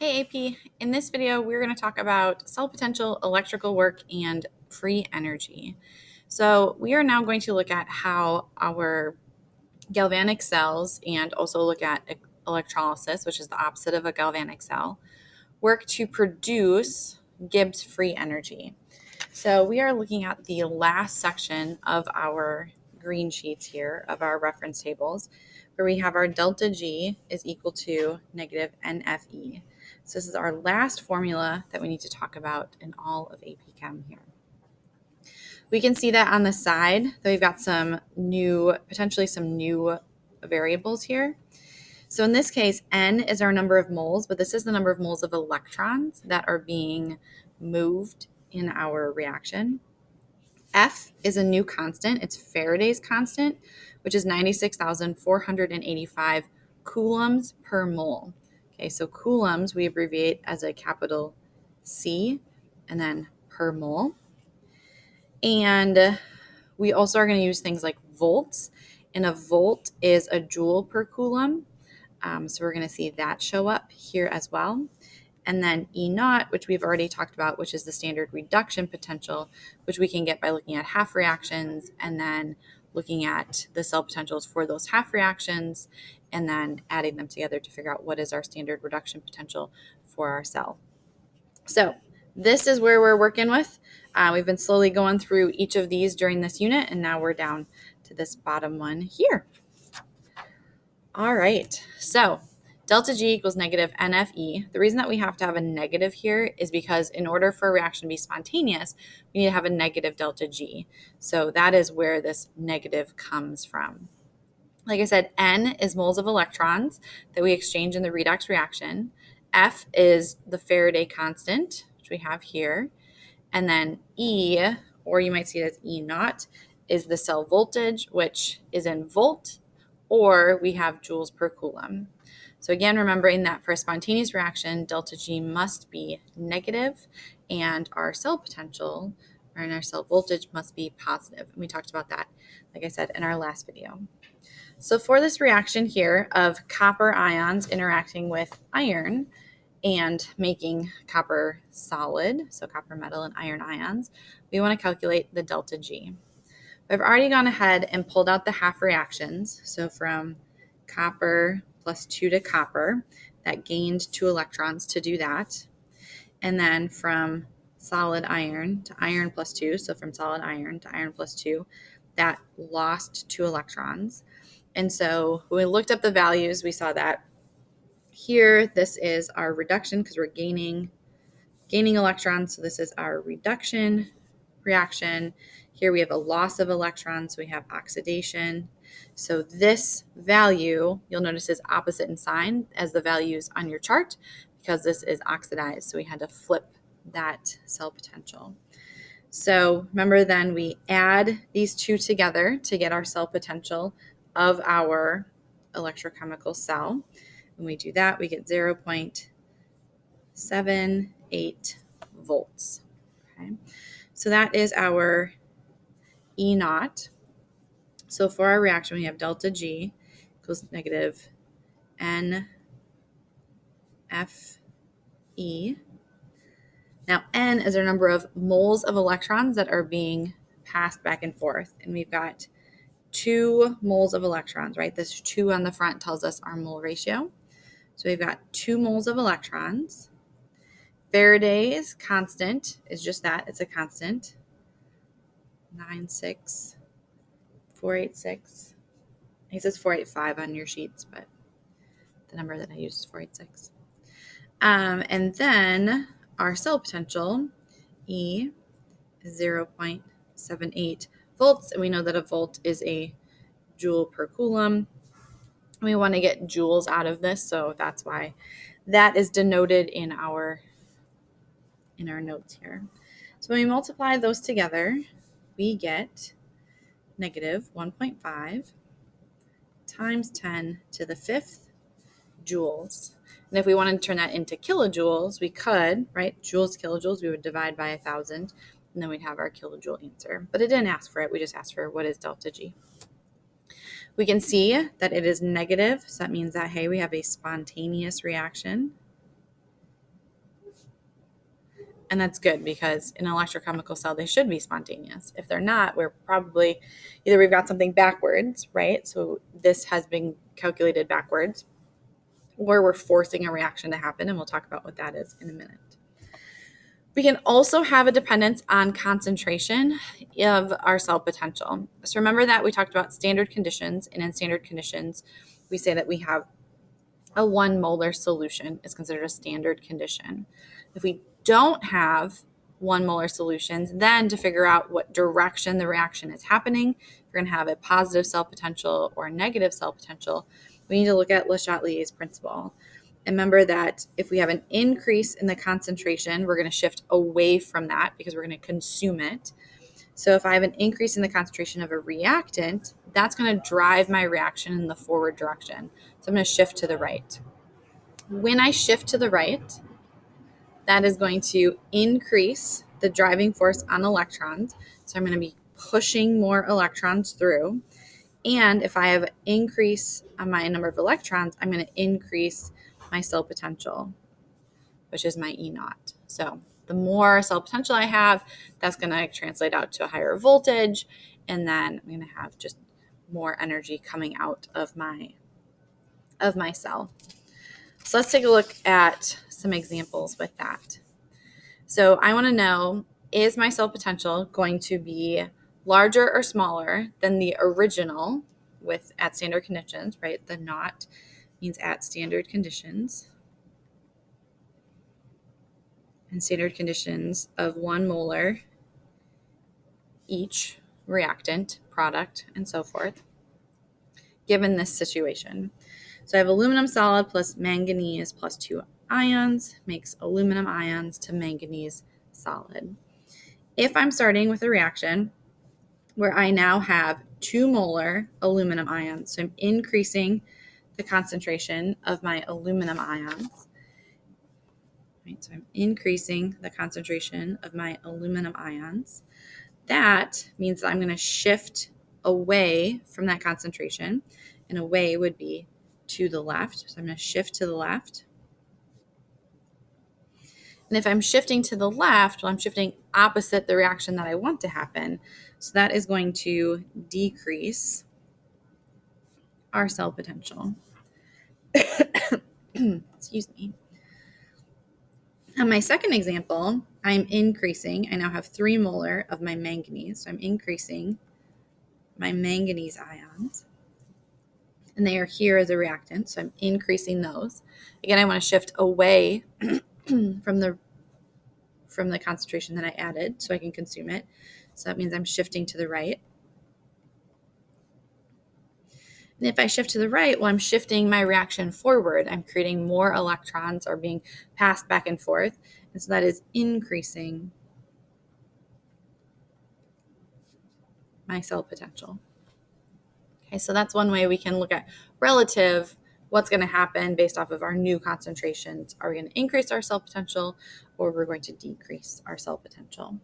Hey AP, in this video we're going to talk about cell potential, electrical work, and free energy. So we are now going to look at how our galvanic cells and also look at electrolysis, which is the opposite of a galvanic cell, work to produce Gibbs free energy. So we are looking at the last section of our green sheets here of our reference tables, where we have our delta G is equal to negative NFE. So this is our last formula that we need to talk about in all of AP Chem here. We can see that on the side that we've got potentially some new variables here. So in this case, N is our number of moles, but this is the number of moles of electrons that are being moved in our reaction. F is a new constant. It's Faraday's constant, which is 96,485 coulombs per mole. Okay, so coulombs we abbreviate as a capital C and then per mole. And we also are going to use things like volts, and a volt is a joule per coulomb. So we're going to see that show up here as well. And then E naught, which we've already talked about, which is the standard reduction potential, which we can get by looking at half reactions and then looking at the cell potentials for those half reactions and then adding them together to figure out what is our standard reduction potential for our cell. So this is where we're working with. We've been slowly going through each of these during this unit, and now we're down to this bottom one here. All right, so delta G equals negative NFE. The reason that we have to have a negative here is because in order for a reaction to be spontaneous, we need to have a negative delta G. So that is where this negative comes from. Like I said, N is moles of electrons that we exchange in the redox reaction. F is the Faraday constant, which we have here. And then E, or you might see it as E naught, is the cell voltage, which is in volt, or we have joules per coulomb. So again, remembering that for a spontaneous reaction, delta G must be negative, and our cell potential, or in our cell voltage, must be positive. And we talked about that, like I said, in our last video. So for this reaction here of copper ions interacting with iron and making copper solid, so copper metal and iron ions, we want to calculate the delta G. I've already gone ahead and pulled out the half reactions. So from copper plus 2 to copper, that gained 2 electrons to do that. And then from solid iron to iron plus 2, so from solid iron to iron plus 2, that lost 2 electrons. And so when we looked up the values, we saw that here this is our reduction because we're gaining electrons. So this is our reduction reaction. Here we have a loss of electrons, so we have oxidation. So this value, you'll notice, is opposite in sign as the values on your chart because this is oxidized. So we had to flip that cell potential. So remember then we add these two together to get our cell potential of our electrochemical cell. When we do that, we get 0.78 volts. Okay. So that is our E naught. So for our reaction, we have delta G equals negative NFE. Now, N is our number of moles of electrons that are being passed back and forth. And we've got 2 moles of electrons, right? This 2 on the front tells us our mole ratio. So we've got 2 moles of electrons. Faraday's constant is just that. It's a constant. 96486. It says 485 on your sheets, but the number that I use is 486. And then our cell potential, E, is 0.78 volts. And we know that a volt is a joule per coulomb. We want to get joules out of this, so that's why that is denoted in our notes here. So when we multiply those together, we get negative 1.5 times 10 to the 5th joules. And if we wanted to turn that into kilojoules, we could, right? Joules, kilojoules, we would divide by 1,000, and then we'd have our kilojoule answer. But it didn't ask for it. We just asked for what is delta G. We can see that it is negative, so that means that, hey, we have a spontaneous reaction. And that's good because in an electrochemical cell, they should be spontaneous. If they're not, we're probably either we've got something backwards, right? So this has been calculated backwards, or we're forcing a reaction to happen. And we'll talk about what that is in a minute. We can also have a dependence on concentration of our cell potential. So remember that we talked about standard conditions, and in standard conditions, we say that we have a 1 molar solution is considered a standard condition. If we don't have 1 molar solutions, then to figure out what direction the reaction is happening, we're going to have a positive cell potential or a negative cell potential. We need to look at Le Chatelier's principle. And remember that if we have an increase in the concentration, we're going to shift away from that because we're going to consume it. So if I have an increase in the concentration of a reactant, that's going to drive my reaction in the forward direction. So I'm going to shift to the right. When I shift to the right, that is going to increase the driving force on electrons. So I'm going to be pushing more electrons through. And if I have an increase on my number of electrons, I'm going to increase my cell potential, which is my E naught. So the more cell potential I have, that's going to translate out to a higher voltage. And then I'm going to have just more energy coming out of my cell. So let's take a look at some examples with that. So I want to know, is my cell potential going to be larger or smaller than the original at standard conditions, right? The naught means at standard conditions. And standard conditions of 1 molar each reactant, product, and so forth, given this situation. So I have aluminum solid plus manganese plus 2 ions makes aluminum ions to manganese solid. If I'm starting with a reaction where I now have 2 molar aluminum ions, so I'm increasing the concentration of my aluminum ions. Right, so I'm increasing the concentration of my aluminum ions. That means that I'm going to shift away from that concentration, and away would be to the left. So I'm going to shift to the left. And if I'm shifting to the left, well, I'm shifting opposite the reaction that I want to happen. So that is going to decrease our cell potential. Excuse me. On my second example, I'm increasing. I now have 3 molar of my manganese. So I'm increasing my manganese ions. And they are here as a reactant, so I'm increasing those. Again, I want to shift away from the concentration that I added so I can consume it. So that means I'm shifting to the right. And if I shift to the right, well, I'm shifting my reaction forward. I'm creating more electrons are being passed back and forth. And so that is increasing my cell potential. Okay, so that's one way we can look at relative, what's going to happen based off of our new concentrations. Are we going to increase our cell potential, or we're going to decrease our cell potential?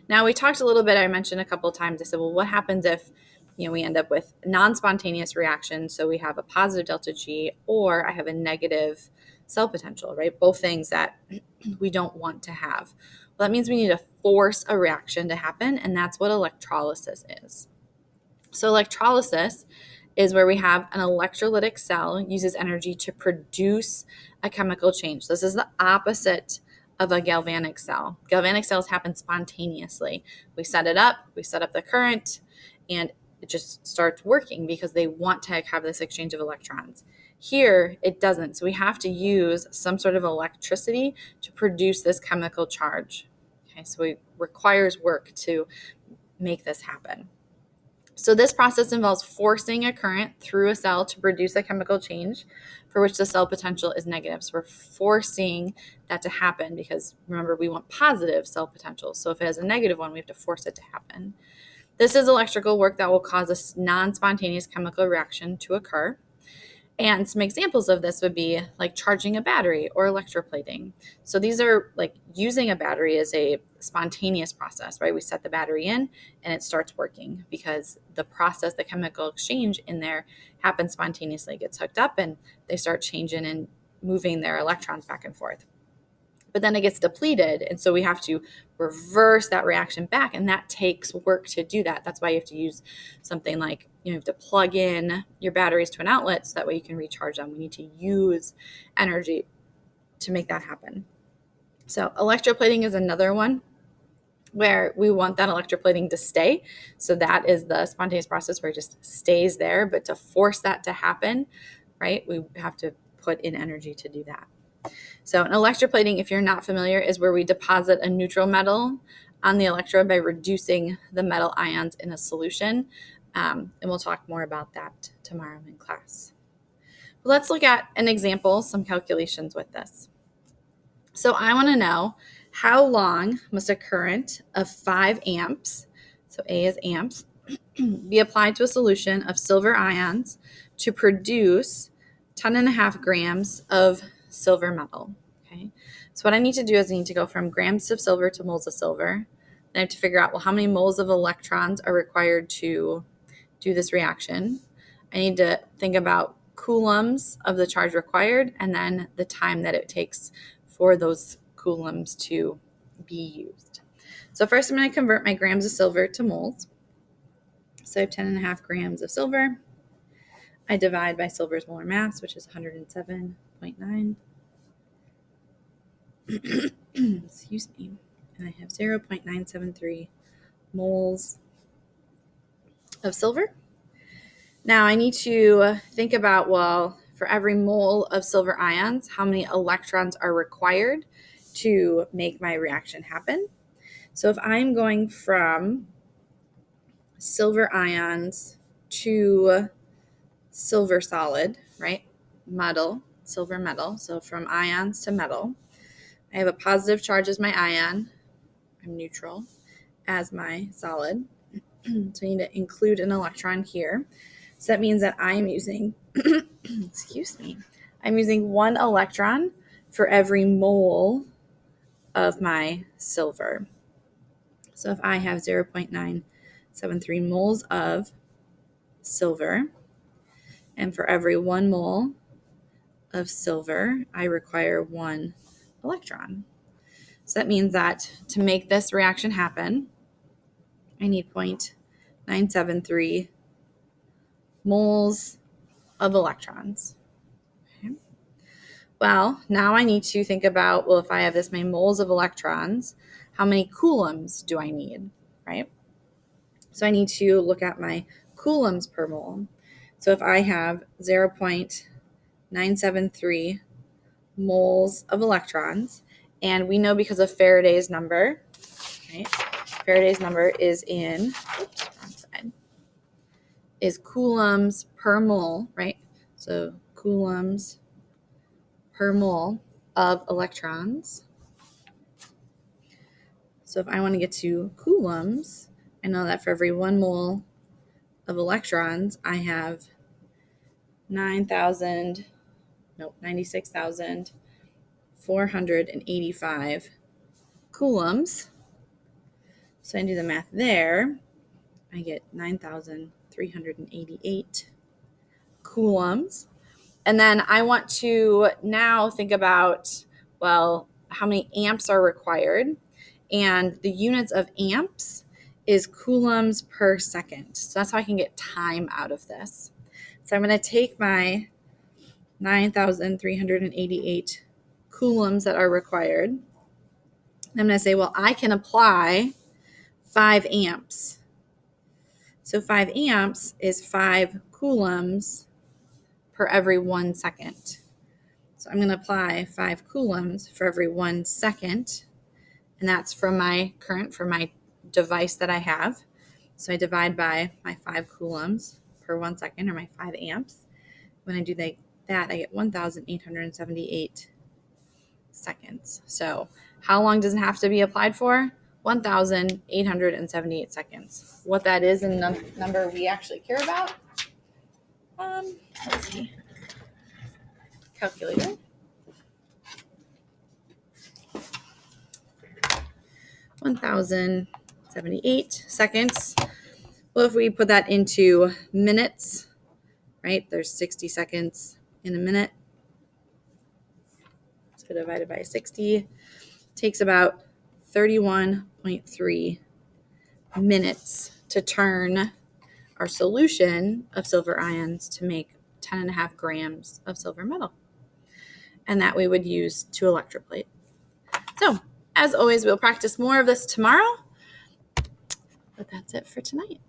Now, we talked a little bit, I mentioned a couple of times, I said, well, what happens if we end up with non-spontaneous reactions? So we have a positive delta G, or I have a negative cell potential, right? Both things that we don't want to have. Well, that means we need to force a reaction to happen, and that's what electrolysis is. So electrolysis is where we have an electrolytic cell uses energy to produce a chemical change. This is the opposite of a galvanic cell. Galvanic cells happen spontaneously. We set it up, we set up the current, and it just starts working because they want to have this exchange of electrons. Here, it doesn't. So we have to use some sort of electricity to produce this chemical charge. Okay, so it requires work to make this happen. So this process involves forcing a current through a cell to produce a chemical change for which the cell potential is negative. So we're forcing that to happen because, remember, we want positive cell potential. So if it has a negative one, we have to force it to happen. This is electrical work that will cause a non-spontaneous chemical reaction to occur. And some examples of this would be like charging a battery or electroplating. So these are like using a battery as a spontaneous process, right? We set the battery in and it starts working because the process, the chemical exchange in there happens spontaneously. It gets hooked up and they start changing and moving their electrons back and forth. but then it gets depleted. And so we have to reverse that reaction back. And that takes work to do that. That's why you have to use something like, you have to plug in your batteries to an outlet so that way you can recharge them. We need to use energy to make that happen. So electroplating is another one where we want that electroplating to stay. So that is the spontaneous process where it just stays there. But to force that to happen, right, we have to put in energy to do that. So an electroplating, if you're not familiar, is where we deposit a neutral metal on the electrode by reducing the metal ions in a solution. And we'll talk more about that tomorrow in class. But let's look at an example, some calculations with this. So I want to know, how long must a current of 5 amps, so A is amps, be applied to a solution of silver ions to produce 10.5 grams of silver metal? Okay. So what I need to do is I need to go from grams of silver to moles of silver. Then I have to figure out, well, how many moles of electrons are required to do this reaction. I need to think about coulombs of the charge required and then the time that it takes for those coulombs to be used. So first I'm going to convert my grams of silver to moles. So I have 10.5 grams of silver. I divide by silver's molar mass, which is 107.9. Excuse me. And I have 0.973 moles of silver. Now I need to think about, well, for every mole of silver ions, how many electrons are required to make my reaction happen. So if I'm going from silver ions to silver solid, right? Metal, silver metal. So from ions to metal, I have a positive charge as my ion. I'm neutral as my solid. So I need to include an electron here. So that means that I'm using, I'm using 1 electron for every mole of my silver. So if I have 0.973 moles of silver, and for every 1 mole of silver, I require 1 electron. So that means that to make this reaction happen, I need 0.973 moles of electrons. Okay. Well, now I need to think about, well, if I have this many moles of electrons, how many coulombs do I need, right? So I need to look at my coulombs per mole. So if I have 0.973 moles of electrons, and we know because of Faraday's number, right? Faraday's number is in, wrong side, is coulombs per mole, right? So coulombs per mole of electrons. So if I want to get to coulombs, I know that for every 1 mole of electrons, I have 96,485 coulombs. So I do the math there. I get 9,388 coulombs. And then I want to now think about, well, how many amps are required. And the units of amps is coulombs per second. So that's how I can get time out of this. So I'm going to take my 9,388 coulombs that are required. I'm going to say, well, I can apply 5 amps. So 5 amps is 5 coulombs per every 1 second. So I'm going to apply 5 coulombs for every 1 second. And that's from my current, for my device that I have. So I divide by my 5 coulombs per 1 second, or my 5 amps. When I do that, I get 1,878 seconds. So how long does it have to be applied for? 1,878 seconds. What that is in number we actually care about? Let's see. Calculator. 1,078 seconds. Well, if we put that into minutes, right, there's 60 seconds in a minute. So divided by 60 takes about 31.3 minutes to turn our solution of silver ions to make 10.5 grams of silver metal. And that we would use to electroplate. So, as always, we'll practice more of this tomorrow. But that's it for tonight.